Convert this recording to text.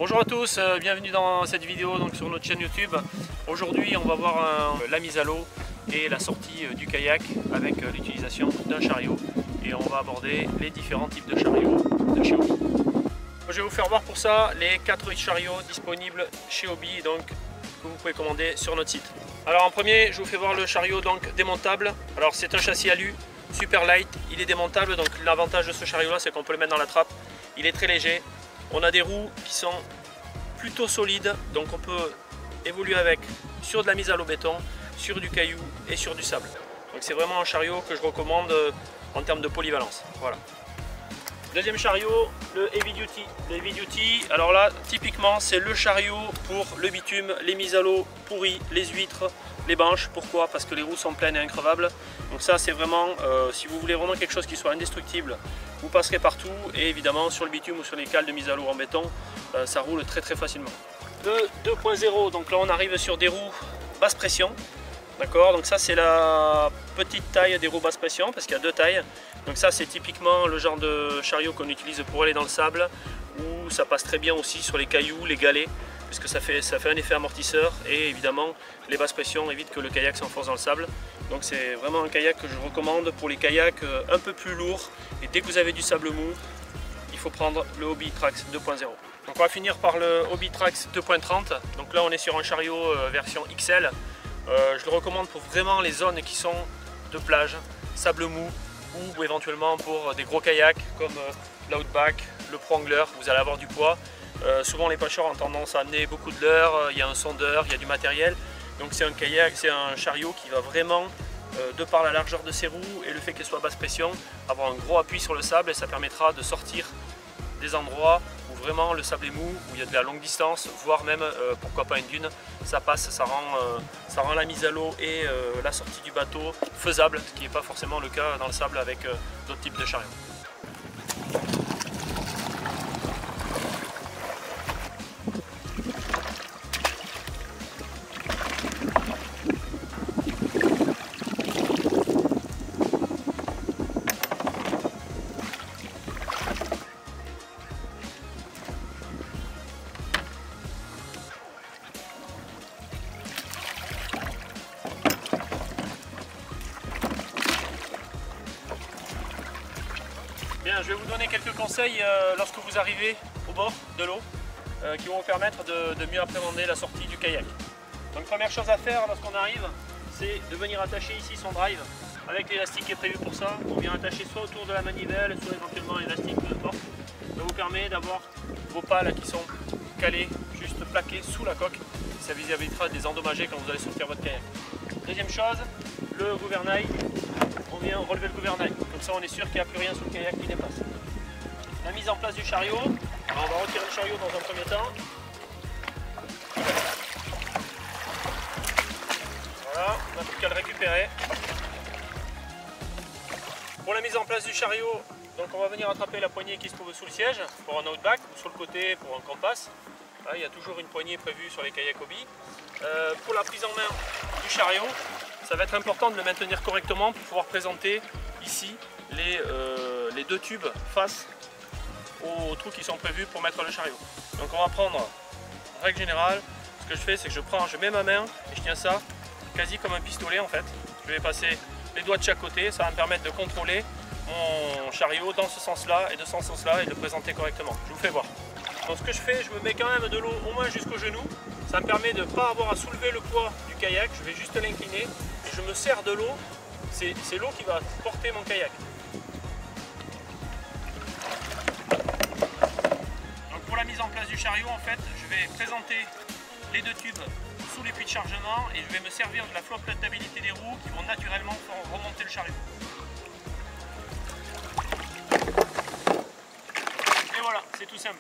Bonjour à tous, bienvenue dans cette vidéo donc sur notre chaîne YouTube. Aujourd'hui on va voir la mise à l'eau et la sortie du kayak avec l'utilisation d'un chariot. Et on va aborder les différents types de chariots de chez Hobby. Je vais vous faire voir pour ça les 4 chariots disponibles chez Hobby, donc que vous pouvez commander sur notre site. Alors en premier je vous fais voir le chariot donc démontable. Alors c'est un châssis alu super light, il est démontable, donc l'avantage de ce chariot là c'est qu'on peut le mettre dans la trappe, il est très léger. On a des roues qui sont plutôt solides, donc on peut évoluer avec sur de la mise à l'eau béton, sur du caillou et sur du sable. Donc c'est vraiment un chariot que je recommande en termes de polyvalence. Voilà. Deuxième chariot, le Heavy Duty. Le Heavy Duty, alors là typiquement c'est le chariot pour le bitume, les mises à l'eau pourries, les huîtres, les banches. Pourquoi? Parce que les roues sont pleines et increvables. Donc ça c'est vraiment, si vous voulez vraiment quelque chose qui soit indestructible, vous passerez partout. Et évidemment sur le bitume ou sur les cales de mise à l'eau en béton, ça roule très facilement. Le 2.0, donc là on arrive sur des roues basse pression. D'accord, donc ça c'est la petite taille des roues basse pression parce qu'il y a deux tailles. Donc ça c'est typiquement le genre de chariot qu'on utilise pour aller dans le sable, où ça passe très bien aussi sur les cailloux, les galets, puisque ça fait un effet amortisseur et évidemment les basses pressions évitent que le kayak s'enfonce dans le sable. Donc c'est vraiment un kayak que je recommande pour les kayaks un peu plus lourds, et dès que vous avez du sable mou, il faut prendre le Hobby Trax 2.0. Donc on va finir par le Hobby Trax 2.30. Donc là on est sur un chariot version XL. Je le recommande pour vraiment les zones qui sont de plage, sable mou, ou éventuellement pour des gros kayaks comme l'Outback, le Pro Angler, vous allez avoir du poids. Souvent les pêcheurs ont tendance à amener beaucoup de leurres, il y a un sondeur, il y a du matériel. Donc c'est un kayak, c'est un chariot qui va vraiment, de par la largeur de ses roues et le fait qu'elle soit basse pression, avoir un gros appui sur le sable, et ça permettra de sortir des endroits où vraiment le sable est mou, où il y a de la longue distance, voire même pourquoi pas une dune. Ça passe, ça rend la mise à l'eau et la sortie du bateau faisable, ce qui n'est pas forcément le cas dans le sable avec d'autres types de chariots. Bien, je vais vous donner quelques conseils lorsque vous arrivez au bord de l'eau qui vont vous permettre de mieux appréhender la sortie du kayak. Donc première chose à faire lorsqu'on arrive, c'est de venir attacher ici son drive avec l'élastique qui est prévu pour ça. On vient attacher soit autour de la manivelle, soit éventuellement l'élastique, peu importe. Ça vous permet d'avoir vos pales qui sont calées, juste plaquées sous la coque. Ça vous évitera de les endommager quand vous allez sortir votre kayak. Deuxième chose, le gouvernail. On vient relever le gouvernail, comme ça on est sûr qu'il n'y a plus rien sous le kayak qui dépasse. La mise en place du chariot, alors on va retirer le chariot dans un premier temps. Voilà, on n'a plus qu'à le récupérer. Pour la mise en place du chariot, donc on va venir attraper la poignée qui se trouve sous le siège pour un Outback, ou sur le côté pour un Compass. Là, il y a toujours une poignée prévue sur les kayaks Hobby. Pour la prise en main du chariot, ça va être important de le maintenir correctement pour pouvoir présenter ici les deux tubes face aux trous qui sont prévus pour mettre le chariot. Donc on va prendre, en règle générale, ce que je fais c'est que je mets ma main et je tiens ça quasi comme un pistolet en fait. Je vais passer les doigts de chaque côté, ça va me permettre de contrôler mon chariot dans ce sens-là et de ce sens-là et de le présenter correctement. Je vous fais voir. Donc ce que je fais, je me mets quand même de l'eau au moins jusqu'au genou. Ça me permet de ne pas avoir à soulever le poids du kayak, je vais juste l'incliner et je me sers de l'eau. C'est l'eau qui va porter mon kayak. Donc pour la mise en place du chariot, en fait, je vais présenter les deux tubes sous les puits de chargement et je vais me servir de la flottabilité des roues qui vont naturellement faire remonter le chariot. Et voilà, c'est tout simple.